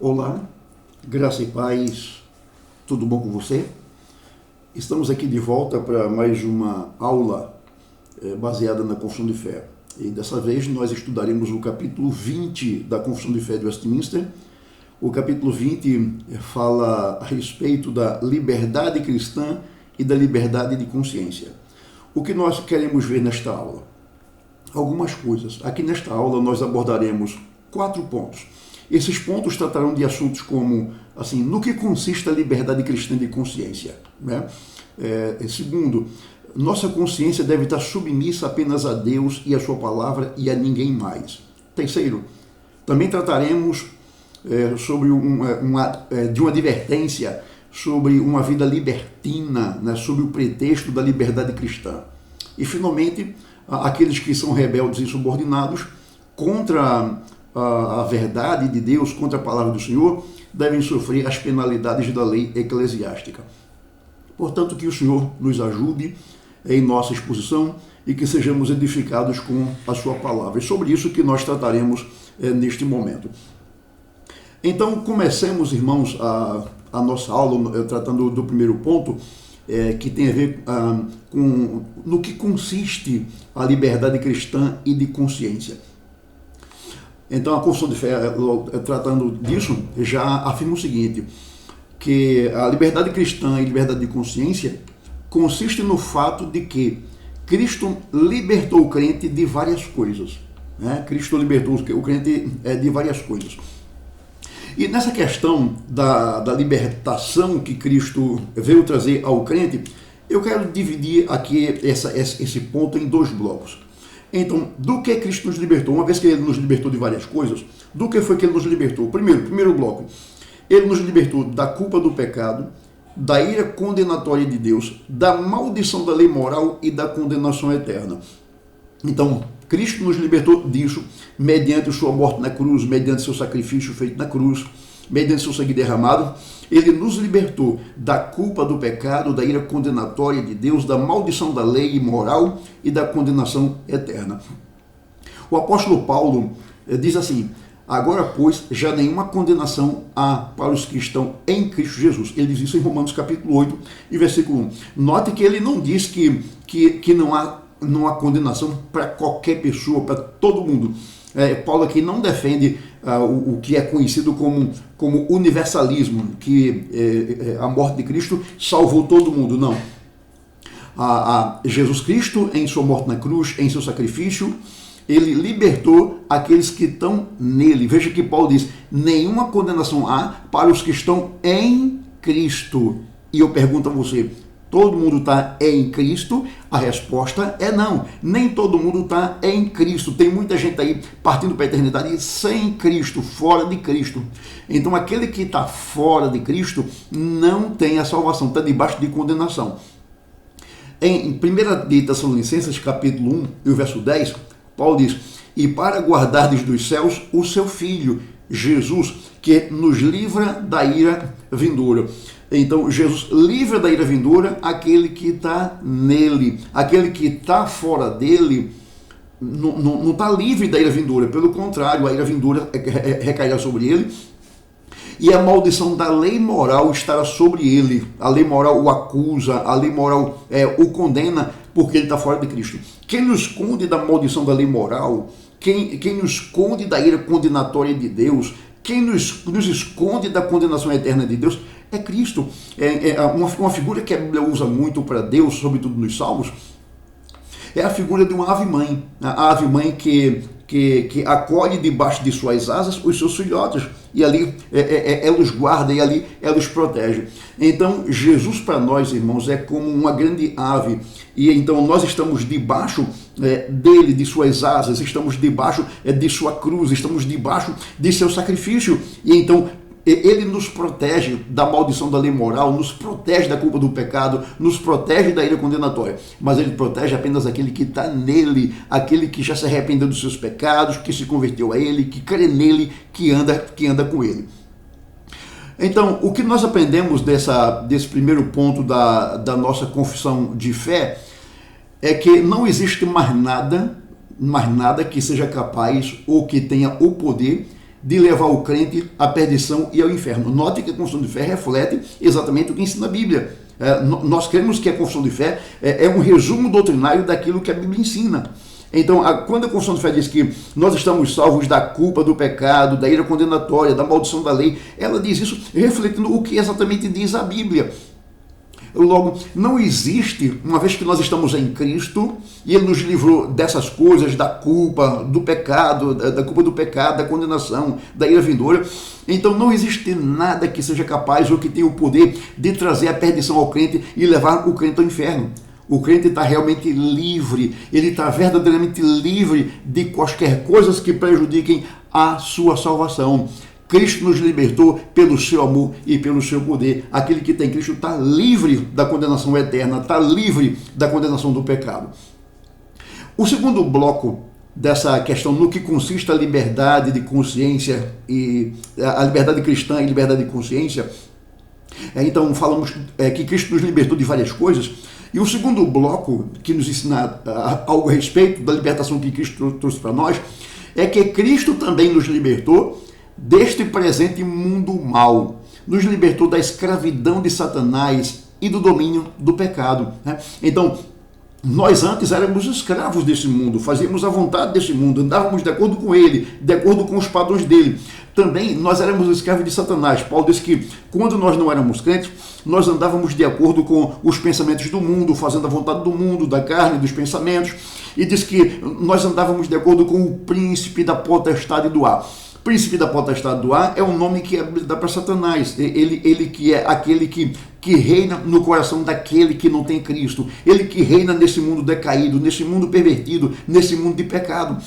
Olá, graça e paz, tudo bom com você? Estamos aqui de volta para mais uma aula baseada na Confissão de Fé. E dessa vez nós estudaremos o capítulo 20 da Confissão de Fé de Westminster. O capítulo 20 fala a respeito da liberdade cristã e da liberdade de consciência. O que nós queremos ver nesta aula? Algumas coisas. Aqui nesta aula nós abordaremos 4 pontos. Esses pontos tratarão de assuntos como, assim, no que consiste a liberdade cristã de consciência, né? Segundo, nossa consciência deve estar submissa apenas a Deus e a sua palavra e a ninguém mais. Terceiro, também trataremos sobre de uma advertência sobre uma vida libertina, né, sob o pretexto da liberdade cristã. E, finalmente, aqueles que são rebeldes e insubordinados contra a verdade de Deus, contra a palavra do Senhor, devem sofrer as penalidades da lei eclesiástica. Portanto, que o Senhor nos ajude em nossa exposição e que sejamos edificados com a sua palavra. É sobre isso que nós trataremos neste momento. Então, comecemos, irmãos, a nossa aula tratando do primeiro ponto, que tem a ver com no que consiste a liberdade cristã e de consciência. Então, a Confissão de Fé, tratando disso, já afirma o seguinte, que a liberdade cristã e liberdade de consciência consiste no fato de que Cristo libertou o crente de várias coisas, né? Cristo libertou o crente de várias coisas. E nessa questão da libertação que Cristo veio trazer ao crente, eu quero dividir aqui esse ponto em 2 blocos. Então, do que Cristo nos libertou? Uma vez que Ele nos libertou de várias coisas, do que foi que Ele nos libertou? Primeiro bloco, Ele nos libertou da culpa do pecado, da ira condenatória de Deus, da maldição da lei moral e da condenação eterna. Então, Cristo nos libertou disso mediante sua morte na cruz, mediante seu sacrifício feito na cruz, mediante seu sangue derramado. Ele nos libertou da culpa do pecado, da ira condenatória de Deus, da maldição da lei moral e da condenação eterna. O apóstolo Paulo diz assim: agora, pois, já nenhuma condenação há para os que estão em Cristo Jesus. Ele diz isso em Romanos capítulo 8 e versículo 1. Note que ele não diz que não há condenação para qualquer pessoa, para todo mundo. Paulo aqui não defende o que é conhecido como universalismo, que a morte de Cristo salvou todo mundo. Não. Jesus Cristo, em sua morte na cruz, em seu sacrifício, ele libertou aqueles que estão nele. Veja que Paulo diz: nenhuma condenação há para os que estão em Cristo. E eu pergunto a você: todo mundo está em Cristo? A resposta é não. Nem todo mundo está em Cristo. Tem muita gente aí partindo para a eternidade sem Cristo, fora de Cristo. Então aquele que está fora de Cristo não tem a salvação, está debaixo de condenação. Em 1 de Tessalonicenses, capítulo 1, e o verso 10, Paulo diz: e para guardardes dos céus o seu Filho, Jesus, que nos livra da ira vindoura. Então, Jesus livra da ira vindoura aquele que está nele. Aquele que está fora dele não está livre da ira vindoura. Pelo contrário, a ira vindoura recairá sobre ele. E a maldição da lei moral estará sobre ele. A lei moral o acusa, a lei moral o condena porque ele está fora de Cristo. Quem nos esconde da maldição da lei moral, quem nos esconde da ira condenatória de Deus, quem nos esconde da condenação eterna de Deus, é Cristo. Uma figura que a Bíblia usa muito para Deus, sobretudo nos Salmos, é a figura de uma ave-mãe. A ave-mãe que acolhe debaixo de suas asas os seus filhotes, e ali ela os guarda, e ali ela os protege. Então, Jesus para nós, irmãos, é como uma grande ave, e então nós estamos debaixo dele, de suas asas, estamos debaixo de sua cruz, estamos debaixo de seu sacrifício, e então ele nos protege da maldição da lei moral, nos protege da culpa do pecado, nos protege da ira condenatória, mas ele protege apenas aquele que está nele, aquele que já se arrependeu dos seus pecados, que se converteu a ele, que crê nele, que anda com ele. Então, o que nós aprendemos desse primeiro ponto da nossa confissão de fé é que não existe mais nada que seja capaz ou que tenha o poder de levar o crente à perdição e ao inferno. Note que a confissão de fé reflete exatamente o que ensina a Bíblia. Nós cremos que a confissão de fé é um resumo doutrinário daquilo que a Bíblia ensina. Então, quando a confissão de fé diz que nós estamos salvos da culpa, do pecado, da ira condenatória, da maldição da lei, ela diz isso refletindo o que exatamente diz a Bíblia. Logo, não existe, uma vez que nós estamos em Cristo, e Ele nos livrou dessas coisas, da culpa, do pecado, da culpa do pecado, da condenação, da ira vindoura, então não existe nada que seja capaz ou que tenha o poder de trazer a perdição ao crente e levar o crente ao inferno. O crente está realmente livre, ele está verdadeiramente livre de quaisquer coisas que prejudiquem a sua salvação. Cristo nos libertou pelo seu amor e pelo seu poder. Aquele que tem Cristo está livre da condenação eterna, está livre da condenação do pecado. O segundo bloco dessa questão, no que consiste a liberdade de consciência, e a liberdade cristã e liberdade de consciência, então falamos que Cristo nos libertou de várias coisas. E o segundo bloco, que nos ensina algo a respeito da libertação que Cristo trouxe para nós, é que Cristo também nos libertou deste presente mundo mau, nos libertou da escravidão de Satanás e do domínio do pecado. Então, nós antes éramos escravos desse mundo, fazíamos a vontade desse mundo, andávamos de acordo com ele, de acordo com os padrões dele. Também nós éramos escravos de Satanás. Paulo diz que quando nós não éramos crentes, nós andávamos de acordo com os pensamentos do mundo, fazendo a vontade do mundo, da carne, dos pensamentos. E diz que nós andávamos de acordo com o príncipe da potestade do ar. Príncipe da potestade do ar é um nome que dá para Satanás. Ele que é aquele que reina no coração daquele que não tem Cristo. Ele que reina nesse mundo decaído, nesse mundo pervertido, nesse mundo de pecado.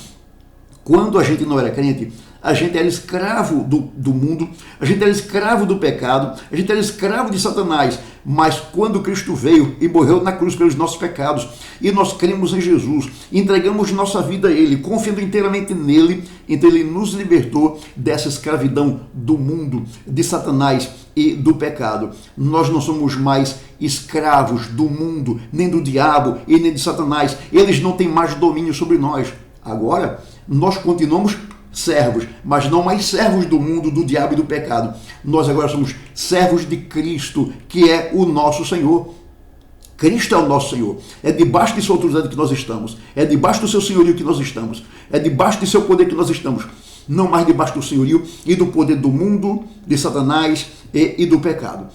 Quando a gente não era crente, a gente era escravo do mundo, a gente era escravo do pecado, a gente era escravo de Satanás. Mas quando Cristo veio e morreu na cruz pelos nossos pecados, e nós cremos em Jesus, entregamos nossa vida a Ele, confiando inteiramente nele, então Ele nos libertou dessa escravidão do mundo, de Satanás e do pecado. Nós não somos mais escravos do mundo, nem do diabo e nem de Satanás. Eles não têm mais domínio sobre nós. Agora, nós continuamos servos, mas não mais servos do mundo, do diabo e do pecado. Nós agora somos servos de Cristo, que é o nosso Senhor. Cristo é o nosso Senhor. É debaixo de sua autoridade que nós estamos. É debaixo do seu senhorio que nós estamos. É debaixo de seu poder que nós estamos. Não mais debaixo do senhorio e do poder do mundo, de Satanás e do pecado.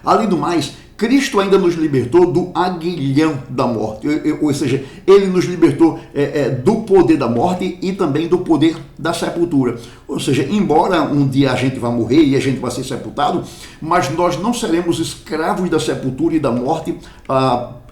Além do mais, Cristo ainda nos libertou do aguilhão da morte, ou seja, Ele nos libertou do poder da morte e também do poder da sepultura. Ou seja, embora um dia a gente vá morrer e a gente vai ser sepultado, mas nós não seremos escravos da sepultura e da morte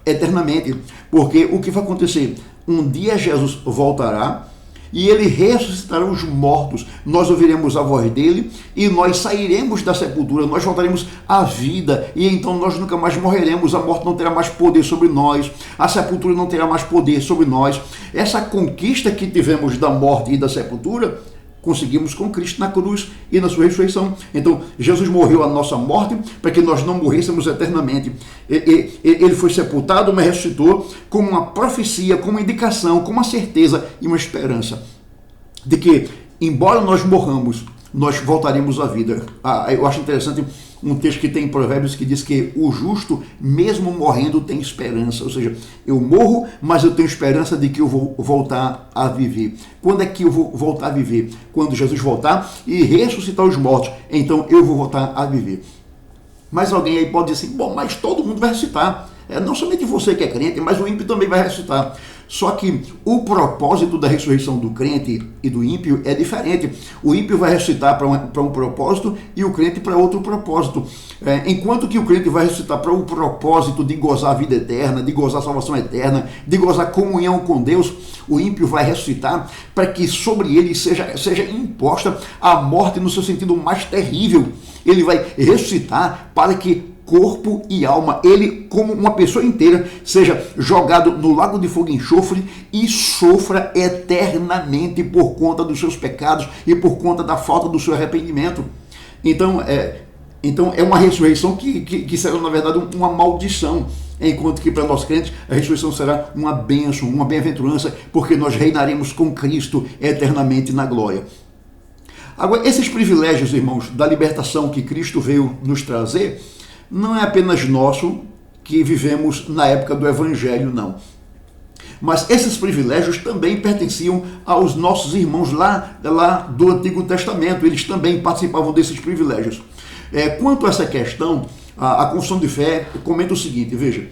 eternamente, porque o que vai acontecer? Um dia Jesus voltará e Ele ressuscitará os mortos, nós ouviremos a voz dele e nós sairemos da sepultura, nós voltaremos à vida e então nós nunca mais morreremos, a morte não terá mais poder sobre nós, a sepultura não terá mais poder sobre nós. Essa conquista que tivemos da morte e da sepultura, conseguimos com Cristo na cruz e na sua ressurreição. Então, Jesus morreu a nossa morte para que nós não morrêssemos eternamente. Ele foi sepultado, mas ressuscitou como uma profecia, como uma indicação, como uma certeza e uma esperança de que, embora nós morramos, nós voltaremos à vida. Eu acho interessante um texto que tem em Provérbios que diz que o justo, mesmo morrendo, tem esperança. Ou seja, eu morro, mas eu tenho esperança de que eu vou voltar a viver. Quando é que eu vou voltar a viver? Quando Jesus voltar e ressuscitar os mortos, então eu vou voltar a viver. Mas alguém aí pode dizer assim, bom, mas todo mundo vai ressuscitar. Não somente você que é crente, mas o ímpio também vai ressuscitar. Só que o propósito da ressurreição do crente e do ímpio é diferente. O ímpio vai ressuscitar para um propósito e o crente para outro propósito. Enquanto que o crente vai ressuscitar para o propósito de gozar a vida eterna, de gozar a salvação eterna, de gozar comunhão com Deus, o ímpio vai ressuscitar para que sobre ele seja imposta a morte no seu sentido mais terrível. Ele vai ressuscitar para que corpo e alma, ele como uma pessoa inteira, seja jogado no lago de fogo e enxofre e sofra eternamente por conta dos seus pecados e por conta da falta do seu arrependimento. Então é uma ressurreição que será, na verdade, uma maldição, enquanto que para nós crentes a ressurreição será uma bênção, uma bem-aventurança, porque nós reinaremos com Cristo eternamente na glória. Agora, esses privilégios, irmãos, da libertação que Cristo veio nos trazer, não é apenas nosso que vivemos na época do Evangelho, não. Mas esses privilégios também pertenciam aos nossos irmãos lá do Antigo Testamento. Eles também participavam desses privilégios. Quanto a essa questão, a Confissão de Fé comenta o seguinte, veja,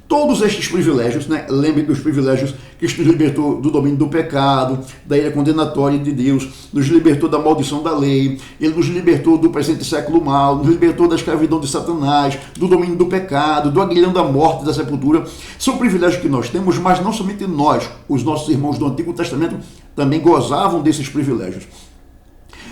todos estes privilégios, né, lembre dos privilégios que nos libertou do domínio do pecado, da ira condenatória de Deus, nos libertou da maldição da lei, ele nos libertou do presente século mal, nos libertou da escravidão de Satanás, do domínio do pecado, do aguilhão da morte, da sepultura. São privilégios que nós temos, mas não somente nós, os nossos irmãos do Antigo Testamento também gozavam desses privilégios.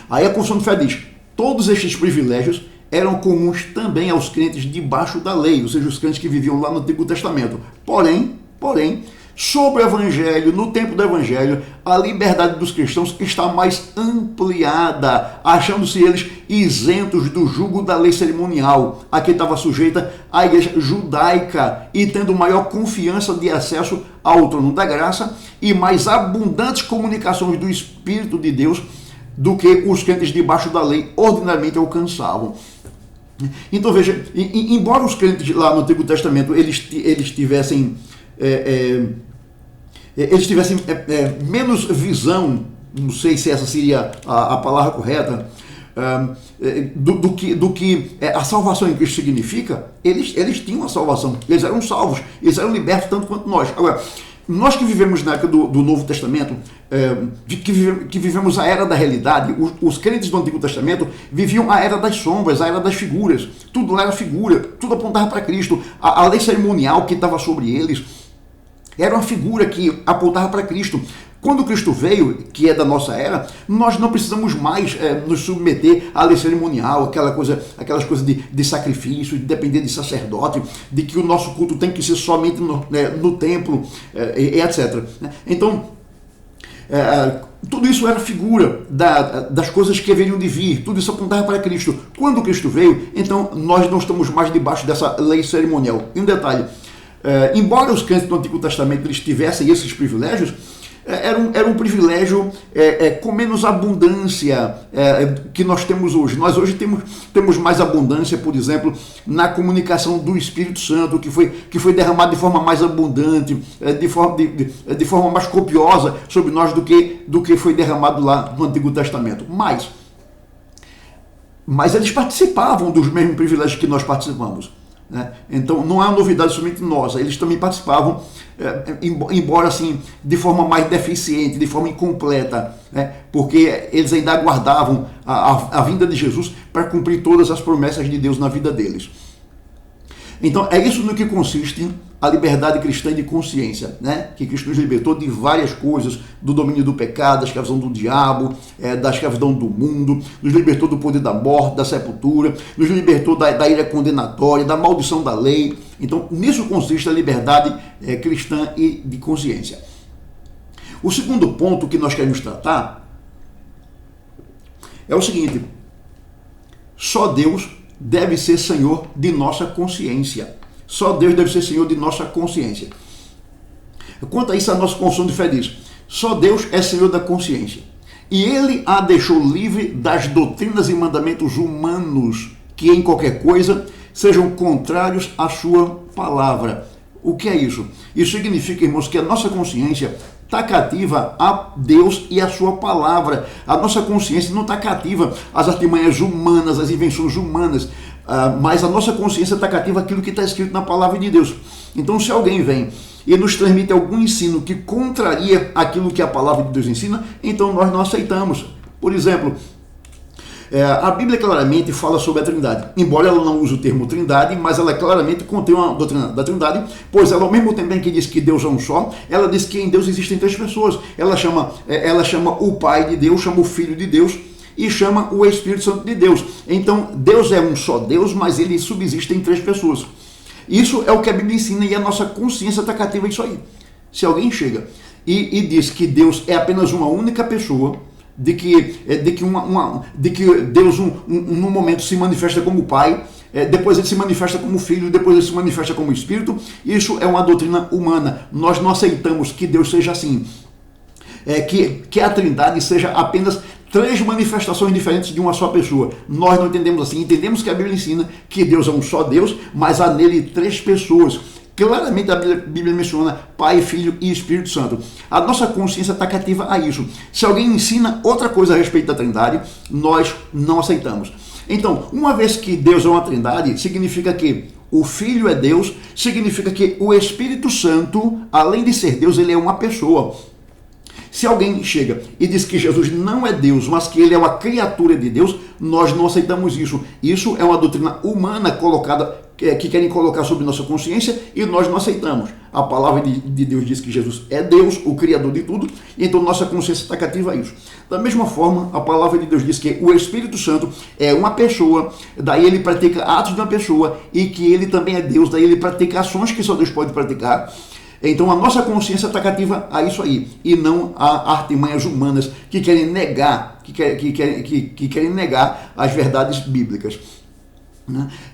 Aí a Confissão de Fé diz, todos estes privilégios eram comuns também aos crentes debaixo da lei, ou seja, os crentes que viviam lá no Antigo Testamento. Porém, sobre o Evangelho, no tempo do Evangelho, a liberdade dos cristãos está mais ampliada, achando-se eles isentos do jugo da lei cerimonial, a que estava sujeita a igreja judaica, e tendo maior confiança de acesso ao trono da graça e mais abundantes comunicações do Espírito de Deus do que os crentes debaixo da lei ordinariamente alcançavam. Então veja, embora os crentes lá no Antigo Testamento eles tivessem menos visão, não sei se essa seria a palavra correta, do que a salvação em Cristo significa, eles tinham a salvação, eles eram salvos, eles eram libertos tanto quanto nós. Agora, nós que vivemos na época do Novo Testamento, que vivemos a era da realidade, os crentes do Antigo Testamento viviam a era das sombras, a era das figuras. Tudo lá era figura, tudo apontava para Cristo. A lei cerimonial que estava sobre eles era uma figura que apontava para Cristo. Quando Cristo veio, que é da nossa era, nós não precisamos mais nos submeter à lei cerimonial, aquelas coisas de sacrifício, de depender de sacerdote, de que o nosso culto tem que ser somente no templo, etc. Então, tudo isso era figura das coisas que haveriam de vir, tudo isso apontava para Cristo. Quando Cristo veio, então nós não estamos mais debaixo dessa lei cerimonial. E um detalhe, embora os crentes do Antigo Testamento eles tivessem esses privilégios, era um privilégio com menos abundância que nós temos hoje. Nós hoje temos mais abundância, por exemplo, na comunicação do Espírito Santo, que foi derramado de forma mais abundante, de forma mais copiosa sobre nós do que foi derramado lá no Antigo Testamento. Mas eles participavam dos mesmos privilégios que nós participamos. Então não é uma novidade somente nossa, eles também participavam, embora assim de forma mais deficiente, de forma incompleta, porque eles ainda aguardavam a vinda de Jesus para cumprir todas as promessas de Deus na vida deles. Então é isso no que consiste a liberdade cristã de consciência, que Cristo nos libertou de várias coisas, do domínio do pecado, da escravidão do diabo, da escravidão do mundo, nos libertou do poder da morte, da sepultura, nos libertou da ira condenatória, da maldição da lei. Então nisso consiste a liberdade cristã e de consciência. O segundo ponto que nós queremos tratar é o seguinte: só Deus deve ser Senhor de nossa consciência. Só Deus deve ser Senhor de nossa consciência. Quanto a isso, a nossa Confissão de Fé diz: só Deus é Senhor da consciência. E Ele a deixou livre das doutrinas e mandamentos humanos, que em qualquer coisa sejam contrários à sua palavra. O que é isso? Isso significa, irmãos, que a nossa consciência está cativa a Deus e a sua palavra. A nossa consciência não está cativa às artimanhas humanas, às invenções humanas, mas a nossa consciência está cativa àquilo que está escrito na palavra de Deus. Então, se alguém vem e nos transmite algum ensino que contraria aquilo que a palavra de Deus ensina, então nós não aceitamos. Por exemplo, a Bíblia claramente fala sobre a Trindade, embora ela não use o termo Trindade, mas ela claramente contém uma doutrina da Trindade, pois ela, ao mesmo tempo em que diz que Deus é um só, ela diz que em Deus existem três pessoas. Ela chama o Pai de Deus, chama o Filho de Deus e chama o Espírito Santo de Deus. Então, Deus é um só Deus, mas ele subsiste em três pessoas. Isso é o que a Bíblia ensina e a nossa consciência está cativa a isso aí. Se alguém chega e diz que Deus é apenas uma única pessoa, de que Deus num momento se manifesta como Pai, depois ele se manifesta como Filho, depois ele se manifesta como Espírito, isso é uma doutrina humana. Nós não aceitamos que Deus seja assim, que a Trindade seja apenas três manifestações diferentes de uma só pessoa. Nós não entendemos assim. Entendemos que a Bíblia ensina que Deus é um só Deus, mas há nele três pessoas. Claramente a Bíblia menciona Pai, Filho e Espírito Santo. A nossa consciência está cativa a isso. Se alguém ensina outra coisa a respeito da Trindade, nós não aceitamos. Então, uma vez que Deus é uma Trindade, significa que o Filho é Deus, significa que o Espírito Santo, além de ser Deus, ele é uma pessoa. Se alguém chega e diz que Jesus não é Deus, mas que ele é uma criatura de Deus, nós não aceitamos isso. Isso é uma doutrina humana colocada, que querem colocar sobre nossa consciência, e nós não aceitamos. A palavra de Deus diz que Jesus é Deus, o Criador de tudo, então nossa consciência está cativa a isso. Da mesma forma, a palavra de Deus diz que o Espírito Santo é uma pessoa, daí ele pratica atos de uma pessoa, e que ele também é Deus, daí ele pratica ações que só Deus pode praticar. Então a nossa consciência está cativa a isso aí, e não a artimanhas humanas que querem negar, que querem negar as verdades bíblicas.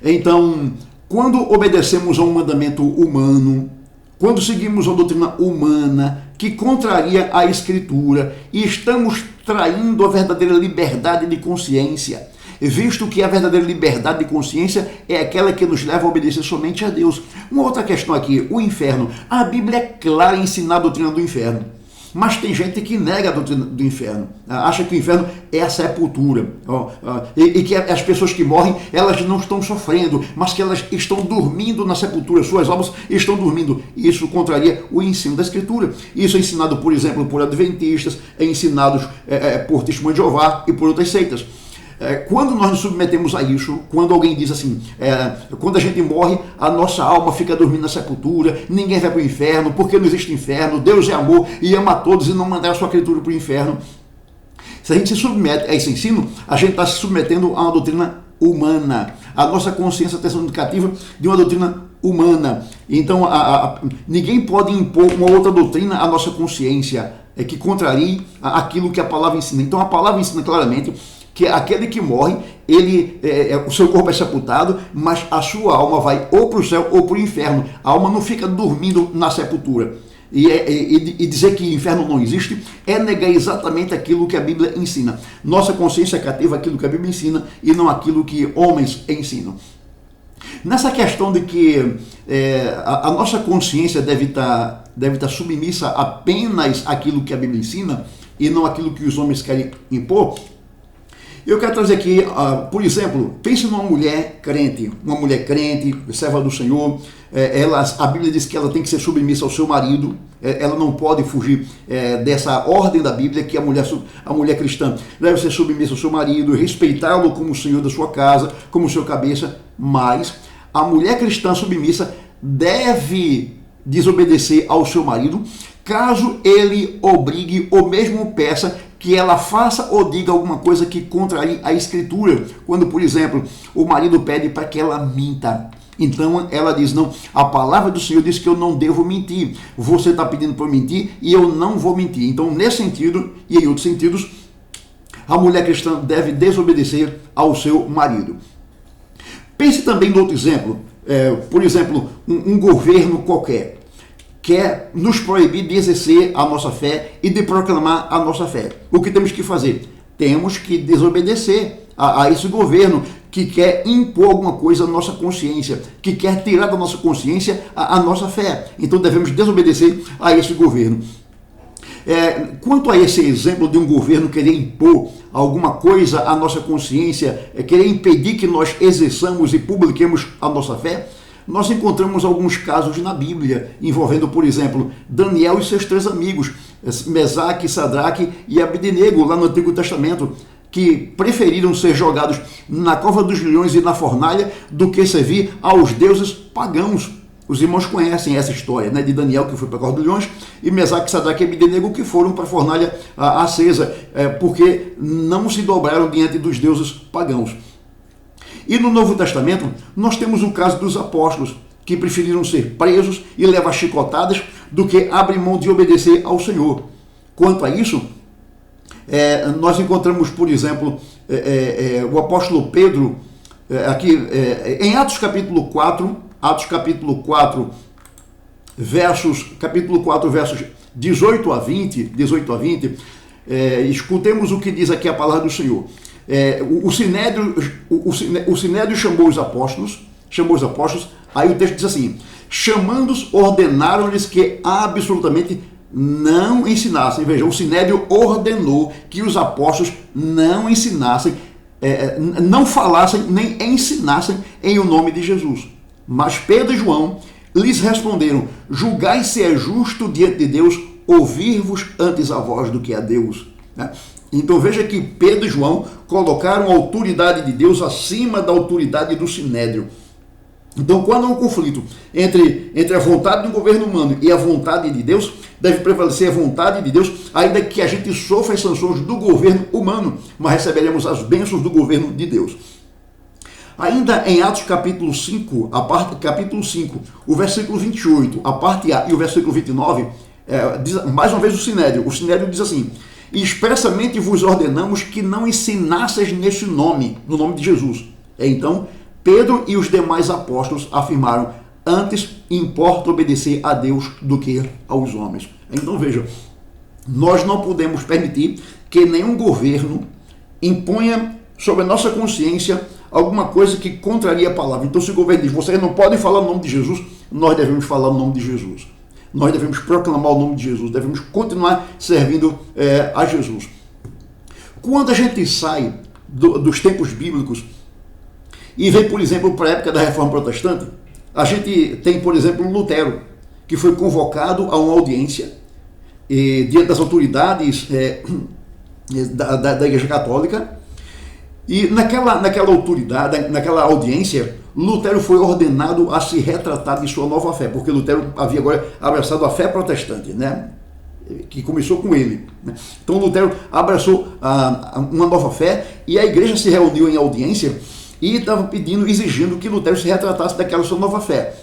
Então, quando obedecemos a um mandamento humano, quando seguimos uma doutrina humana que contraria a Escritura, e estamos traindo a verdadeira liberdade de consciência, visto que a verdadeira liberdade de consciência é aquela que nos leva a obedecer somente a Deus. Uma outra questão aqui, o inferno. A Bíblia é clara em ensinar a doutrina do inferno, mas tem gente que nega a doutrina do inferno, acha que o inferno é a sepultura, e que as pessoas que morrem, elas não estão sofrendo, mas que elas estão dormindo na sepultura, suas almas estão dormindo. Isso contraria o ensino da Escritura. Isso é ensinado, por exemplo, por adventistas, é ensinado por Testemunho de Jeová e por outras seitas. Quando nós nos submetemos a isso, quando alguém diz assim, quando a gente morre, a nossa alma fica dormindo na sepultura, ninguém vai para o inferno, porque não existe inferno, Deus é amor e ama a todos e não mandar a sua criatura para o inferno. Se a gente se submete a esse ensino, a gente está se submetendo a uma doutrina humana. A nossa consciência está sendo cativa de uma doutrina humana. Então, ninguém pode impor uma outra doutrina à nossa consciência, que contrarie aquilo que a palavra ensina. Então, a palavra ensina claramente que aquele que morre, o seu corpo é sepultado, mas a sua alma vai ou para o céu ou para o inferno. A alma não fica dormindo na sepultura. E dizer que inferno não existe é negar exatamente aquilo que a Bíblia ensina. Nossa consciência é cativa aquilo que a Bíblia ensina e não aquilo que homens ensinam. Nessa questão de que a nossa consciência deve estar submissa apenas àquilo que a Bíblia ensina e não àquilo que os homens querem impor, eu quero trazer aqui, por exemplo, pense numa mulher crente, serva do Senhor. A Bíblia diz que ela tem que ser submissa ao seu marido, ela não pode fugir dessa ordem da Bíblia, que a mulher cristã deve ser submissa ao seu marido, respeitá-lo como o Senhor da sua casa, como o seu cabeça, mas a mulher cristã submissa deve desobedecer ao seu marido, caso ele obrigue ou mesmo peça que ela faça ou diga alguma coisa que contrarie a Escritura. Quando, por exemplo, o marido pede para que ela minta, então ela diz, não, a palavra do Senhor diz que eu não devo mentir, você está pedindo para eu mentir e eu não vou mentir. Então, nesse sentido e em outros sentidos, a mulher cristã deve desobedecer ao seu marido. Pense também em outro exemplo, por exemplo, um governo qualquer quer nos proibir de exercer a nossa fé e de proclamar a nossa fé. O que temos que fazer? Temos que desobedecer a esse governo que quer impor alguma coisa à nossa consciência, que quer tirar da nossa consciência a nossa fé. Então devemos desobedecer a esse governo. Quanto a esse exemplo de um governo querer impor alguma coisa à nossa consciência, querer impedir que nós exerçamos e publiquemos a nossa fé, nós encontramos alguns casos na Bíblia, envolvendo, por exemplo, Daniel e seus 3 amigos, Mesaque, Sadraque e Abdenego, lá no Antigo Testamento, que preferiram ser jogados na cova dos leões e na fornalha do que servir aos deuses pagãos. Os irmãos conhecem essa história, né, de Daniel, que foi para a cova dos leões, e Mesaque, Sadraque e Abdenego, que foram para a fornalha acesa, porque não se dobraram diante dos deuses pagãos. E no Novo Testamento, nós temos o caso dos apóstolos, que preferiram ser presos e levar chicotadas do que abrir mão de obedecer ao Senhor. Quanto a isso, nós encontramos, por exemplo, o apóstolo Pedro, aqui em Atos capítulo 4, versos 18 a 20, Escutemos o que diz aqui a palavra do Senhor. O Sinédrio chamou os apóstolos, aí o texto diz assim: chamando-os, ordenaram-lhes que absolutamente não ensinassem. Veja, o Sinédrio ordenou que os apóstolos não ensinassem, não falassem nem ensinassem em o nome de Jesus. Mas Pedro e João lhes responderam: julgai se é justo diante de Deus ouvir-vos antes a vós do que a Deus. Então veja que Pedro e João colocaram a autoridade de Deus acima da autoridade do Sinédrio. Então, quando há um conflito entre a vontade do governo humano e a vontade de Deus, deve prevalecer a vontade de Deus, ainda que a gente sofra as sanções do governo humano, mas receberemos as bênçãos do governo de Deus. Ainda em Atos capítulo 5, capítulo 5, o versículo 28, a parte A e o versículo 29, diz, mais uma vez o Sinédrio diz assim: expressamente vos ordenamos que não ensinasseis neste nome, no nome de Jesus. Então, Pedro e os demais apóstolos afirmaram: antes importa obedecer a Deus do que aos homens. Então veja, nós não podemos permitir que nenhum governo imponha sobre a nossa consciência alguma coisa que contraria a palavra. Então, se o governo diz: vocês não podem falar o nome de Jesus, nós devemos falar o nome de Jesus. Nós devemos proclamar o nome de Jesus, devemos continuar servindo a Jesus. Quando a gente sai dos tempos bíblicos e vem, por exemplo, para a época da Reforma Protestante, a gente tem, por exemplo, Lutero, que foi convocado a uma audiência diante das autoridades da Igreja Católica, e naquela audiência, Lutero foi ordenado a se retratar de sua nova fé, porque Lutero havia agora abraçado a fé protestante, né? Que começou com ele. Então Lutero abraçou uma nova fé, e a igreja se reuniu em audiência e estava exigindo que Lutero se retratasse daquela sua nova fé.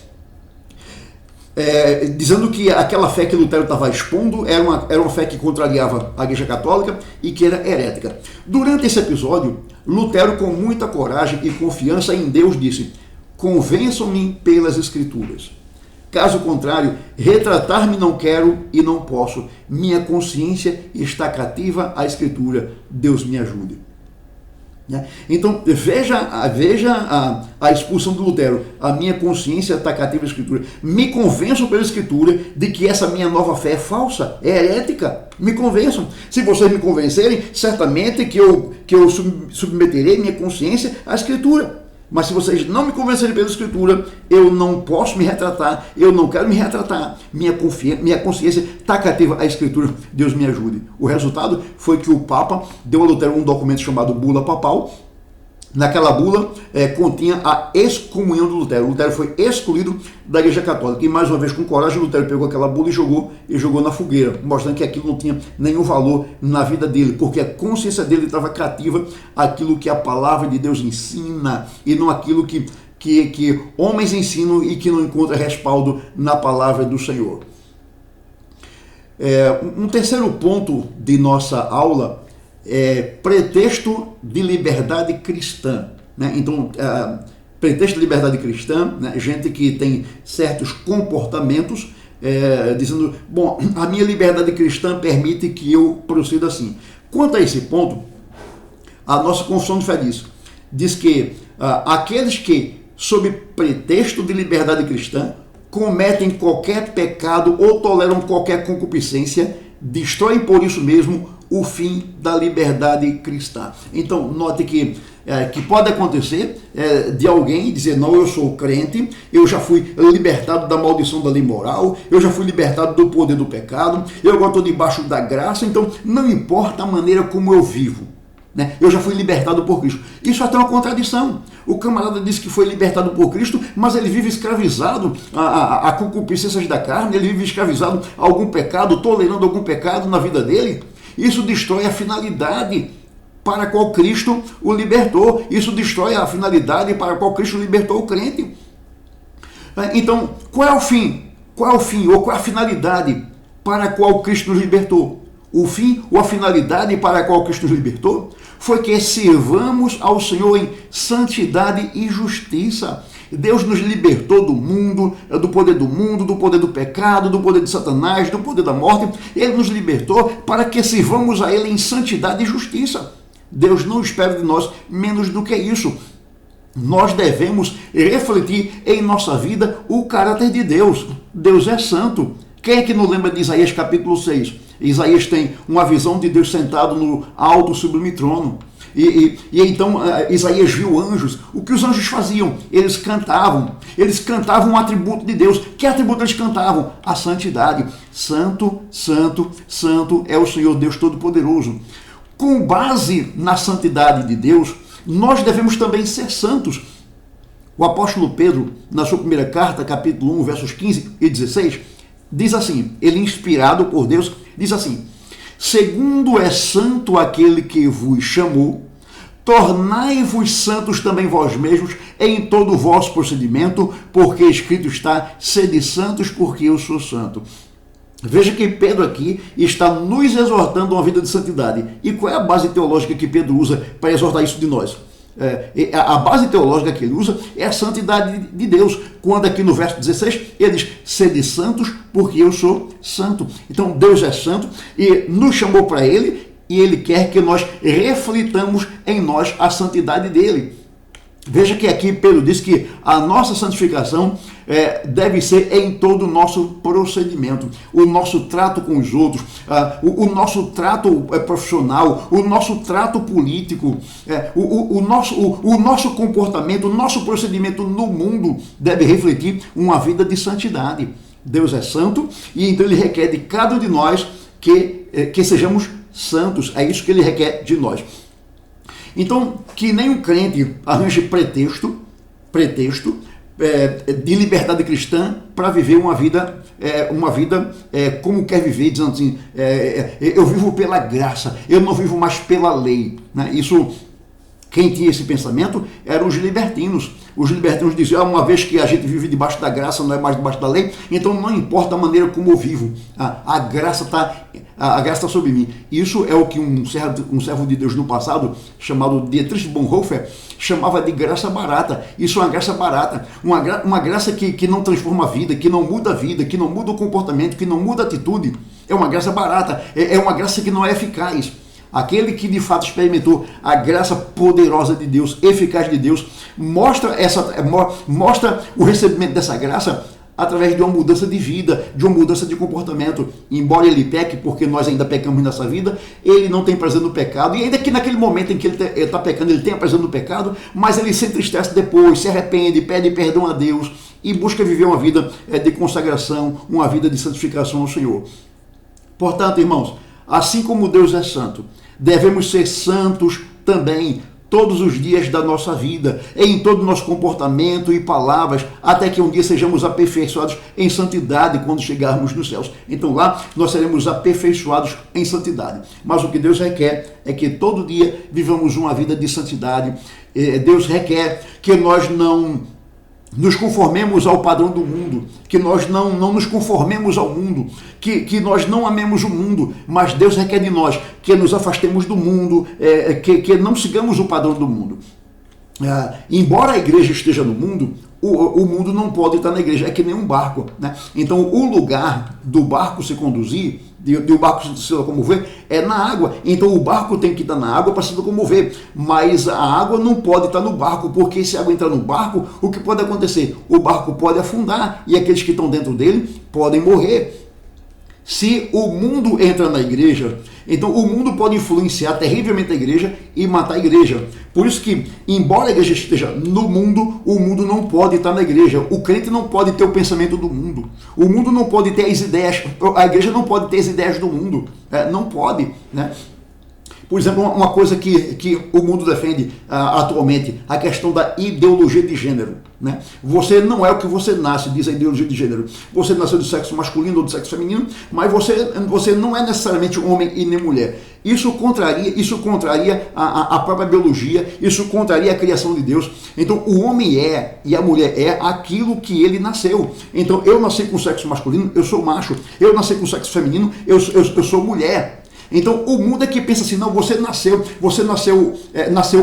Dizendo que aquela fé que Lutero estava expondo era uma fé que contrariava a Igreja Católica e que era herética. Durante esse episódio, Lutero, com muita coragem e confiança em Deus, disse: convençam-me pelas Escrituras. Caso contrário, retratar-me não quero e não posso. Minha consciência está cativa à Escritura. Deus me ajude. Então, veja a expulsão de Lutero. A minha consciência está cativa à Escritura. Me convençam pela Escritura de que essa minha nova fé é falsa, é herética. Me convençam. Se vocês me convencerem, certamente que eu submeterei minha consciência à Escritura. Mas se vocês não me convencerem pela Escritura, eu não posso me retratar, eu não quero me retratar. Minha consciência está cativa à Escritura. Deus me ajude. O resultado foi que o Papa deu a Lutero um documento chamado Bula Papal. Naquela bula continha a excomunhão de Lutero. Lutero foi excluído da Igreja Católica. E mais uma vez, com coragem, Lutero pegou aquela bula e jogou na fogueira, mostrando que aquilo não tinha nenhum valor na vida dele, porque a consciência dele estava cativa àquilo que a palavra de Deus ensina, e não aquilo que homens ensinam e que não encontra respaldo na palavra do Senhor. Um terceiro ponto de nossa aula pretexto de liberdade cristã, né? Então, pretexto de liberdade cristã, né? Gente que tem certos comportamentos dizendo: bom, a minha liberdade cristã permite que eu proceda assim. Quanto a esse ponto, a nossa confissão de fé diz que aqueles que, sob pretexto de liberdade cristã, cometem qualquer pecado ou toleram qualquer concupiscência, destroem por isso mesmo o fim da liberdade cristã. Então, note que pode acontecer de alguém dizer: não, eu sou crente, eu já fui libertado da maldição da lei moral, eu já fui libertado do poder do pecado, eu agora estou debaixo da graça, então não importa a maneira como eu vivo, né? Eu já fui libertado por Cristo. Isso até é uma contradição. O camarada diz que foi libertado por Cristo, mas ele vive escravizado a concupiscências da carne, ele vive escravizado a algum pecado, tolerando algum pecado na vida dele. Isso destrói a finalidade para a qual Cristo o libertou. Isso destrói a finalidade para a qual Cristo libertou o crente. Então, qual é o fim? Qual é o fim ou qual é a finalidade para a qual Cristo nos libertou? O fim ou a finalidade para a qual Cristo nos libertou foi que sirvamos ao Senhor em santidade e justiça. Deus nos libertou do mundo, do poder do pecado, do poder de Satanás, do poder da morte. Ele nos libertou para que sirvamos a Ele em santidade e justiça. Deus não espera de nós menos do que isso. Nós devemos refletir em nossa vida o caráter de Deus. Deus é santo. Quem é que não lembra de Isaías capítulo 6? Isaías tem uma visão de Deus sentado no alto sublime trono. E então Isaías viu anjos. O que os anjos faziam? Eles cantavam um atributo de Deus. Que atributo eles cantavam? A santidade. Santo, santo, santo é o Senhor Deus Todo-Poderoso. Com base na santidade de Deus, nós devemos também ser santos. O apóstolo Pedro, na sua primeira carta, capítulo 1, versos 15 e 16, diz assim, ele inspirado por Deus, diz assim: segundo é santo aquele que vos chamou, tornai-vos santos também vós mesmos em todo o vosso procedimento, porque escrito está, sede santos porque eu sou santo. Veja que Pedro aqui está nos exortando a uma vida de santidade. E qual é a base teológica que Pedro usa para exortar isso de nós? A base teológica que ele usa é a santidade de Deus. Quando aqui no verso 16 ele diz, sede santos porque eu sou santo. Então Deus é santo e nos chamou para ele e ele quer que nós reflitamos em nós a santidade dele. Veja que aqui Pedro diz que a nossa santificação deve ser em todo o nosso procedimento, o nosso trato com os outros, o nosso trato profissional, o nosso trato político, o nosso comportamento, o nosso procedimento no mundo deve refletir uma vida de santidade. Deus é santo e então ele requer de cada um de nós que sejamos santos. É isso que ele requer de nós. Então, que nenhum crente arranje pretexto de liberdade cristã para viver uma vida como quer viver, dizendo assim, eu vivo pela graça, eu não vivo mais pela lei. Né? Isso, quem tinha esse pensamento eram os libertinos. Os libertinos diziam, uma vez que a gente vive debaixo da graça, não é mais debaixo da lei, então não importa a maneira como eu vivo, a graça está sobre mim. Isso é o que um servo de Deus no passado, chamado Dietrich Bonhoeffer, chamava de graça barata. Isso é uma graça barata, uma graça que não transforma a vida, que não muda a vida, que não muda o comportamento, que não muda a atitude. É uma graça barata, é uma graça que não é eficaz. Aquele que de fato experimentou a graça poderosa de Deus, eficaz de Deus, mostra o recebimento dessa graça através de uma mudança de vida, de uma mudança de comportamento. Embora ele peque, porque nós ainda pecamos nessa vida, ele não tem prazer no pecado, e ainda que naquele momento em que ele está pecando, ele tenha prazer no pecado, mas ele se entristece depois, se arrepende, pede perdão a Deus e busca viver uma vida de consagração, uma vida de santificação ao Senhor. Portanto, irmãos, assim como Deus é santo, devemos ser santos também todos os dias da nossa vida, em todo o nosso comportamento e palavras, até que um dia sejamos aperfeiçoados em santidade quando chegarmos nos céus. Então lá nós seremos aperfeiçoados em santidade. Mas o que Deus requer é que todo dia vivamos uma vida de santidade. Deus requer que nós não nos conformemos ao padrão do mundo, que nós não nos conformemos ao mundo, que nós não amemos o mundo, mas Deus requer de nós que nos afastemos do mundo, que não sigamos o padrão do mundo. Embora a igreja esteja no mundo, o mundo não pode estar na igreja, é que nem um barco, né? Então o lugar do barco se conduzir, do barco se locomover, é na água. Então o barco tem que estar na água para se locomover, mas a água não pode estar no barco, porque se a água entrar no barco, o que pode acontecer? O barco pode afundar e aqueles que estão dentro dele podem morrer. Se o mundo entra na igreja, então o mundo pode influenciar terrivelmente a igreja e matar a igreja. Por isso que, embora a igreja esteja no mundo, o mundo não pode estar na igreja. O crente não pode ter o pensamento do mundo. O mundo não pode ter as ideias, a igreja não pode ter as ideias do mundo. Não pode, né? Por exemplo, uma coisa que o mundo defende atualmente, a questão da ideologia de gênero. Né? Você não é o que você nasce, diz a ideologia de gênero. Você nasceu do sexo masculino ou do sexo feminino, mas você não é necessariamente homem e nem mulher. Isso contraria a própria biologia, isso contraria a criação de Deus. Então o homem é e a mulher é aquilo que ele nasceu. Então eu nasci com sexo masculino, eu sou macho. Eu nasci com sexo feminino, eu sou mulher. Então o mundo é que pensa assim, não, você nasceu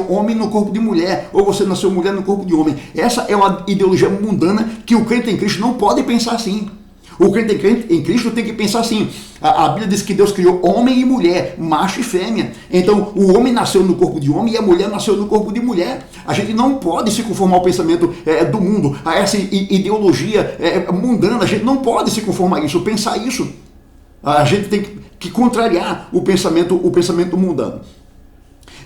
homem no corpo de mulher, ou você nasceu mulher no corpo de homem. Essa é uma ideologia mundana que o crente em Cristo não pode pensar assim. O crente em Cristo tem que pensar assim. A Bíblia diz que Deus criou homem e mulher, macho e fêmea. Então o homem nasceu no corpo de homem e a mulher nasceu no corpo de mulher. A gente não pode se conformar ao pensamento do mundo, a essa ideologia mundana. A gente não pode se conformar a isso, pensar isso. A gente tem que contrariar o pensamento mundano.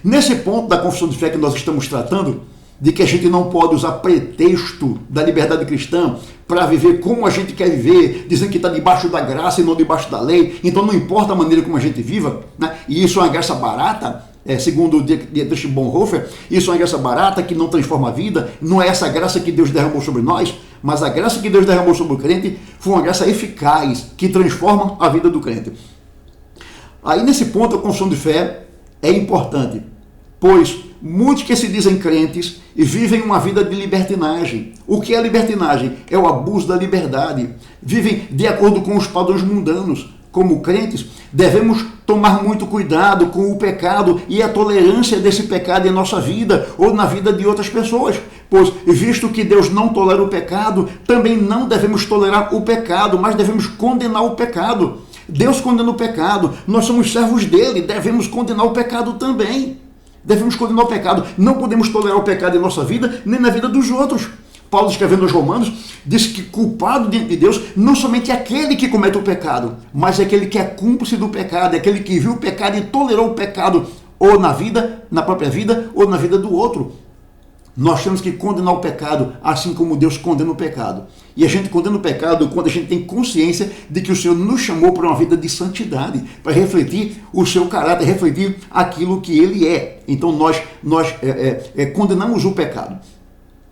Nesse ponto da confissão de fé que nós estamos tratando, de que a gente não pode usar pretexto da liberdade cristã para viver como a gente quer viver, dizendo que está debaixo da graça e não debaixo da lei, então não importa a maneira como a gente viva, né? E isso é uma graça barata, segundo Dietrich Bonhoeffer, isso é uma graça barata que não transforma a vida, não é essa graça que Deus derramou sobre nós, mas a graça que Deus derramou sobre o crente foi uma graça eficaz, que transforma a vida do crente. Aí nesse ponto a confissão de fé é importante, pois muitos que se dizem crentes e vivem uma vida de libertinagem. O que é libertinagem? É o abuso da liberdade. Vivem de acordo com os padrões mundanos. Como crentes, devemos tomar muito cuidado com o pecado e a tolerância desse pecado em nossa vida ou na vida de outras pessoas. Pois, visto que Deus não tolera o pecado, também não devemos tolerar o pecado, mas devemos condenar o pecado. Deus condena o pecado, nós somos servos dele, devemos condenar o pecado também. Devemos condenar o pecado. Não podemos tolerar o pecado em nossa vida, nem na vida dos outros. Paulo, escrevendo aos Romanos, diz que culpado diante de Deus não somente é aquele que comete o pecado, mas é aquele que é cúmplice do pecado, é aquele que viu o pecado e tolerou o pecado, ou na vida, na própria vida, ou na vida do outro. Nós temos que condenar o pecado, assim como Deus condena o pecado. E a gente condena o pecado quando a gente tem consciência de que o Senhor nos chamou para uma vida de santidade, para refletir o seu caráter, refletir aquilo que Ele é. Então nós condenamos o pecado.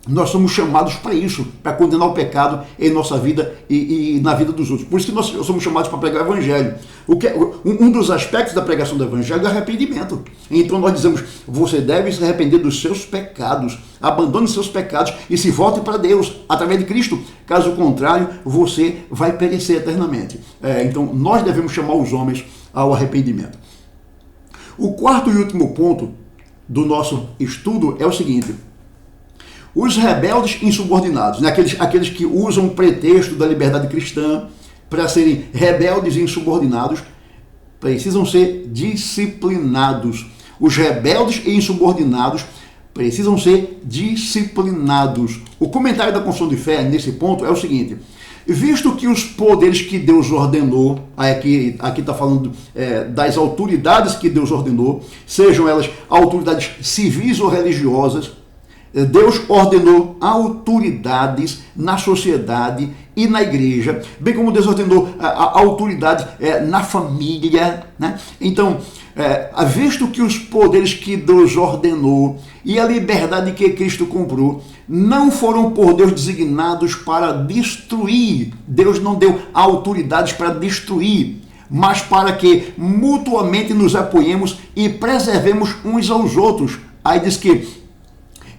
Nós somos chamados para isso, para condenar o pecado em nossa vida e na vida dos outros. Por isso que nós somos chamados para pregar o Evangelho. Um dos aspectos da pregação do Evangelho é o arrependimento. Então nós dizemos, você deve se arrepender dos seus pecados, abandone seus pecados e se volte para Deus, através de Cristo. Caso contrário, você vai perecer eternamente. Então nós devemos chamar os homens ao arrependimento. O quarto e último ponto do nosso estudo é o seguinte: os rebeldes insubordinados, né? aqueles que usam o pretexto da liberdade cristã para serem rebeldes e insubordinados, precisam ser disciplinados. Os rebeldes e insubordinados precisam ser disciplinados. O comentário da confissão de fé nesse ponto é o seguinte: visto que os poderes que Deus ordenou, aqui está falando das autoridades que Deus ordenou, sejam elas autoridades civis ou religiosas, Deus ordenou autoridades na sociedade e na igreja, bem como Deus ordenou a autoridade na família, né? Então, visto que os poderes que Deus ordenou e a liberdade que Cristo comprou não foram por Deus designados para destruir, Deus não deu autoridades para destruir, mas para que mutuamente nos apoiemos e preservemos uns aos outros. Aí diz que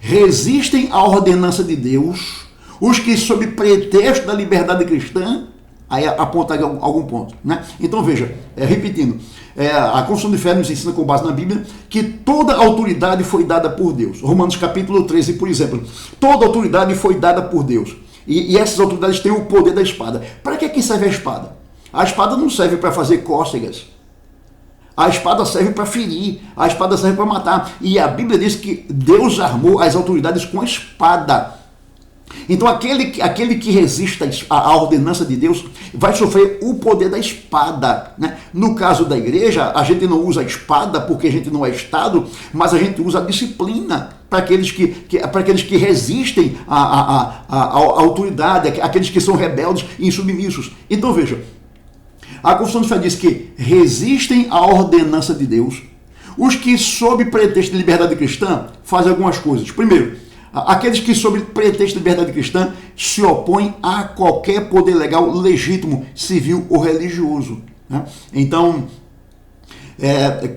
resistem à ordenança de Deus os que, sob pretexto da liberdade cristã, aí aponta algum ponto, né? Então veja, repetindo, a confissão de fé nos ensina, com base na Bíblia, que toda autoridade foi dada por Deus. Romanos capítulo 13, por exemplo, toda autoridade foi dada por Deus, e essas autoridades têm o poder da espada. Para que serve a espada? A espada não serve para fazer cócegas. A espada serve para ferir, a espada serve para matar. E a Bíblia diz que Deus armou as autoridades com a espada. Então aquele que resiste à ordenança de Deus vai sofrer o poder da espada, né? No caso da igreja, a gente não usa a espada porque a gente não é Estado, mas a gente usa a disciplina para aqueles que resistem à autoridade, aqueles que são rebeldes e insubmissos. Então veja, a confissão de fé diz que resistem à ordenança de Deus os que, sob pretexto de liberdade cristã, fazem algumas coisas. Primeiro, aqueles que, sob pretexto de liberdade cristã, se opõem a qualquer poder legal legítimo, civil ou religioso, né? Então,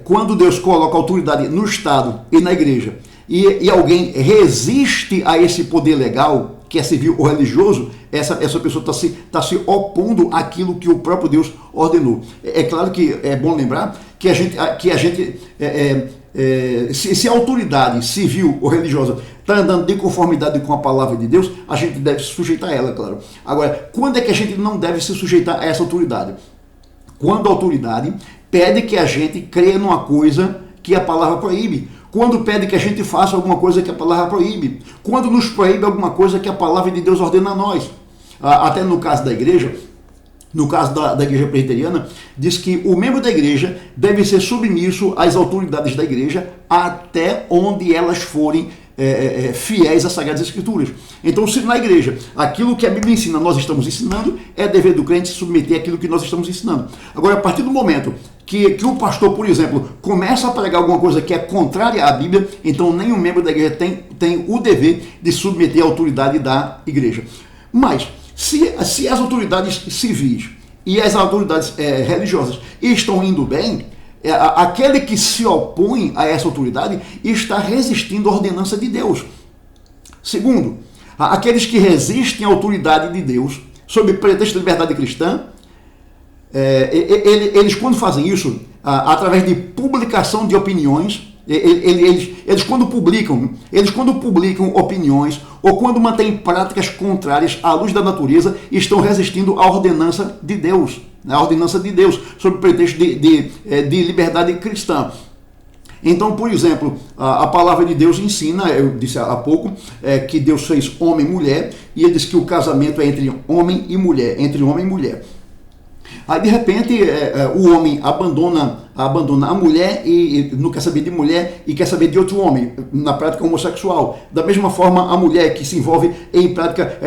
quando Deus coloca autoridade no Estado e na igreja, e alguém resiste a esse poder legal, que é civil ou religioso, essa pessoa está se opondo àquilo que o próprio Deus ordenou. É claro que é bom lembrar que se a autoridade civil ou religiosa está andando de conformidade com a palavra de Deus, a gente deve se sujeitar a ela, claro. Agora, quando é que a gente não deve se sujeitar a essa autoridade? Quando a autoridade pede que a gente creia numa coisa que a palavra proíbe. Quando pede que a gente faça alguma coisa que a palavra proíbe. Quando nos proíbe alguma coisa que a palavra de Deus ordena a nós. Até no caso da igreja, no caso da igreja presbiteriana, diz que o membro da igreja deve ser submisso às autoridades da igreja até onde elas forem fiéis às Sagradas Escrituras. Então, se na igreja aquilo que a Bíblia ensina nós estamos ensinando, é dever do crente se submeter àquilo que nós estamos ensinando. Agora, a partir do momento que o pastor, por exemplo, começa a pregar alguma coisa que é contrária à Bíblia, então nenhum membro da igreja tem o dever de submeter à autoridade da igreja. Mas, se as autoridades civis e as autoridades religiosas estão indo bem, aquele que se opõe a essa autoridade está resistindo à ordenança de Deus. Segundo, aqueles que resistem à autoridade de Deus, sob pretexto de liberdade cristã, eles quando fazem isso, através de publicação de opiniões, eles quando publicam opiniões ou quando mantêm práticas contrárias à luz da natureza, estão resistindo à ordenança de Deus, a ordenança de Deus, sob pretexto de liberdade cristã. Então, por exemplo, a palavra de Deus ensina, eu disse há pouco, que Deus fez homem e mulher, e ele diz que o casamento é entre homem e mulher, Aí, de repente, o homem abandona a mulher e não quer saber de mulher e quer saber de outro homem, na prática homossexual. Da mesma forma, a mulher que se envolve em prática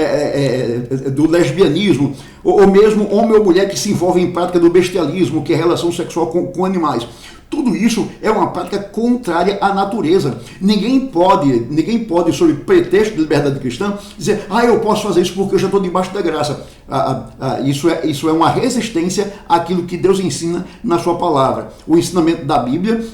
do lesbianismo, ou mesmo homem ou mulher que se envolve em prática do bestialismo, que é relação sexual com animais. Tudo isso é uma prática contrária à natureza. Ninguém pode, sob pretexto de liberdade cristã, dizer, eu posso fazer isso porque eu já estou debaixo da graça. Isso é uma resistência àquilo que Deus ensina na sua palavra. O ensinamento da Bíblia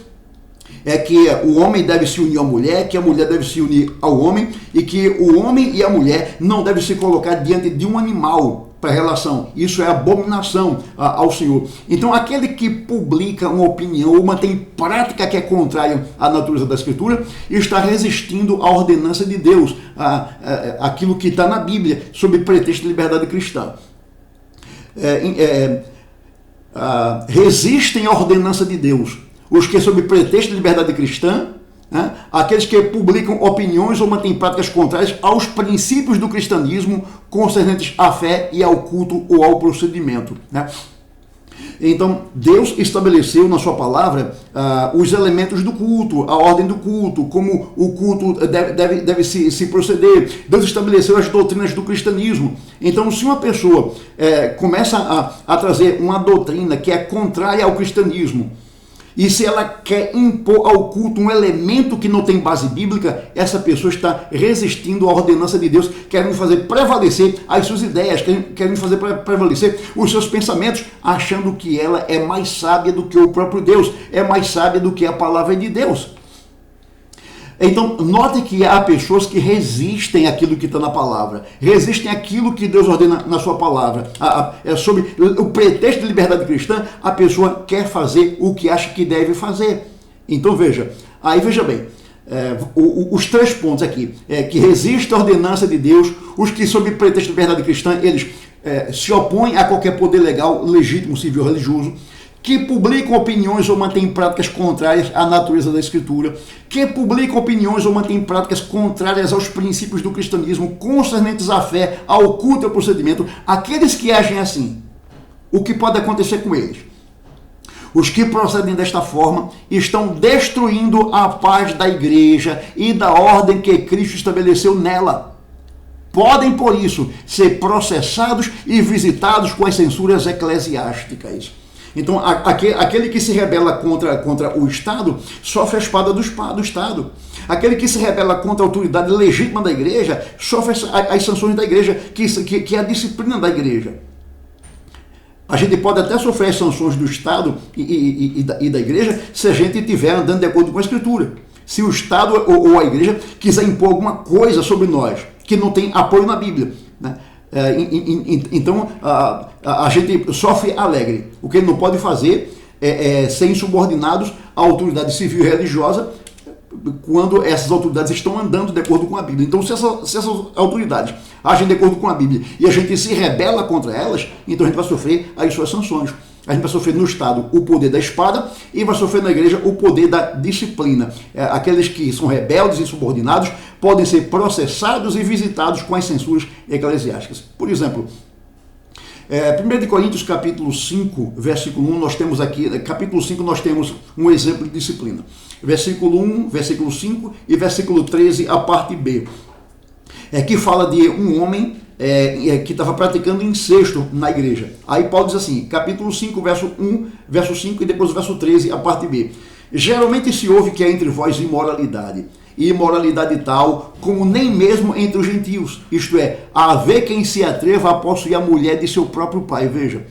é que o homem deve se unir à mulher, que a mulher deve se unir ao homem, e que o homem e a mulher não devem se colocar diante de um animal para a relação. Isso é abominação ao Senhor. Então, aquele que publica uma opinião ou mantém prática que é contrária à natureza da Escritura, está resistindo à ordenança de Deus, aquilo que está na Bíblia, sob pretexto de liberdade cristã. Resistem à ordenança de Deus os que, sob pretexto de liberdade cristã, aqueles que publicam opiniões ou mantêm práticas contrárias aos princípios do cristianismo concernentes à fé e ao culto ou ao procedimento. Então, Deus estabeleceu na sua palavra os elementos do culto, a ordem do culto, como o culto deve se proceder. Deus estabeleceu as doutrinas do cristianismo. Então, se uma pessoa começa a trazer uma doutrina que é contrária ao cristianismo, e se ela quer impor ao culto um elemento que não tem base bíblica, essa pessoa está resistindo à ordenança de Deus, querendo fazer prevalecer as suas ideias, querendo fazer prevalecer os seus pensamentos, achando que ela é mais sábia do que o próprio Deus, é mais sábia do que a palavra de Deus. Então, note que há pessoas que resistem àquilo que está na palavra, resistem àquilo que Deus ordena na sua palavra. Sob o pretexto de liberdade cristã, a pessoa quer fazer o que acha que deve fazer. Então, veja bem, os 3 pontos aqui, que resistem à ordenança de Deus, os que, sob pretexto de liberdade cristã, eles se opõem a qualquer poder legal, legítimo, civil, religioso, que publicam opiniões ou mantêm práticas contrárias à natureza da Escritura, que publicam opiniões ou mantêm práticas contrárias aos princípios do cristianismo, concernentes à fé, ao culto e ao procedimento. Aqueles que agem assim, o que pode acontecer com eles? Os que procedem desta forma estão destruindo a paz da igreja e da ordem que Cristo estabeleceu nela. Podem, por isso, ser processados e visitados com as censuras eclesiásticas. Então, aquele que se rebela contra o Estado sofre a espada do Estado. Aquele que se rebela contra a autoridade legítima da igreja sofre as sanções da igreja, que é a disciplina da igreja. A gente pode até sofrer as sanções do Estado e da igreja se a gente estiver andando de acordo com a Escritura. Se o Estado ou a igreja quiser impor alguma coisa sobre nós que não tem apoio na Bíblia, né? Então a gente sofre alegre. O que ele não pode fazer é ser insubordinados à autoridade civil e religiosa quando essas autoridades estão andando de acordo com a Bíblia. Então, se essas autoridades agem de acordo com a Bíblia e a gente se rebela contra elas, então a gente vai sofrer as suas sanções. A gente vai sofrer no Estado o poder da espada e vai sofrer na igreja o poder da disciplina. Aqueles que são rebeldes e insubordinados podem ser processados e visitados com as censuras eclesiásticas. Por exemplo, 1 Coríntios capítulo 5, versículo 1, nós temos aqui, capítulo 5 nós temos um exemplo de disciplina. Versículo 1, versículo 5 e versículo 13, a parte B. Que fala de um homem que estava praticando incesto na igreja. Aí Paulo diz assim, capítulo 5, verso 1, verso 5 e depois o verso 13, a parte B. Geralmente se ouve que há entre vós imoralidade, e imoralidade tal como nem mesmo entre os gentios, isto é, haver quem se atreva a possuir a mulher de seu próprio pai. Veja,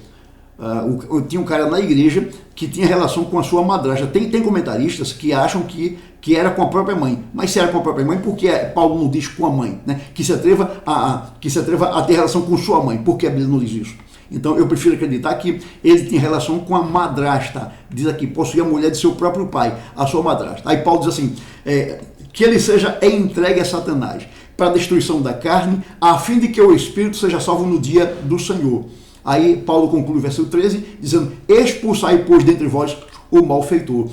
tinha um cara na igreja que tinha relação com a sua madrasta. Tem comentaristas que acham que era com a própria mãe. Mas se era com a própria mãe, por que Paulo não diz com a mãe? Né? Que se atreva a ter relação com sua mãe. Por que a Bíblia não diz isso? Então eu prefiro acreditar que ele tinha relação com a madrasta. Diz aqui, possuía a mulher de seu próprio pai, a sua madrasta. Aí Paulo diz assim, que ele seja entregue a Satanás para a destruição da carne, a fim de que o espírito seja salvo no dia do Senhor. Aí Paulo conclui o versículo 13, dizendo, expulsai, pois, dentre vós o malfeitor.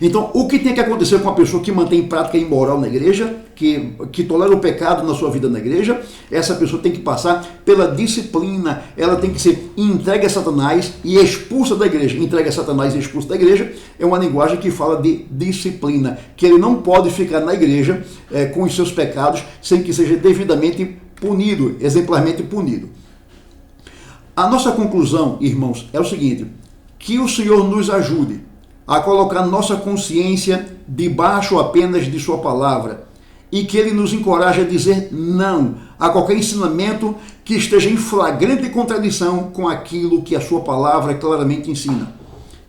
Então, o que tem que acontecer com uma pessoa que mantém prática imoral na igreja, que tolera o pecado na sua vida na igreja? Essa pessoa tem que passar pela disciplina, ela tem que ser entregue a Satanás e expulsa da igreja. Entregue a Satanás e expulsa da igreja é uma linguagem que fala de disciplina, que ele não pode ficar na igreja com os seus pecados sem que seja devidamente punido, exemplarmente punido. A nossa conclusão, irmãos, é o seguinte, que o Senhor nos ajude a colocar nossa consciência debaixo apenas de sua palavra e que ele nos encoraje a dizer não a qualquer ensinamento que esteja em flagrante contradição com aquilo que a sua palavra claramente ensina.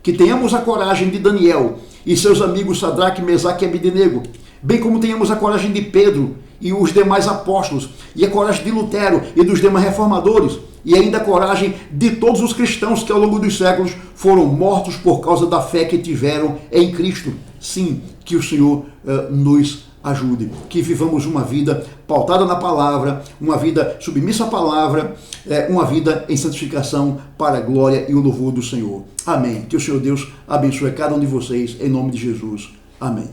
Que tenhamos a coragem de Daniel e seus amigos Sadraque, Mesaque e Abednego, bem como tenhamos a coragem de Pedro e os demais apóstolos, e a coragem de Lutero e dos demais reformadores, e ainda a coragem de todos os cristãos que ao longo dos séculos foram mortos por causa da fé que tiveram em Cristo. Sim, que o Senhor nos ajude, que vivamos uma vida pautada na palavra, uma vida submissa à palavra, uma vida em santificação para a glória e o louvor do Senhor. Amém. Que o Senhor Deus abençoe cada um de vocês, em nome de Jesus. Amém.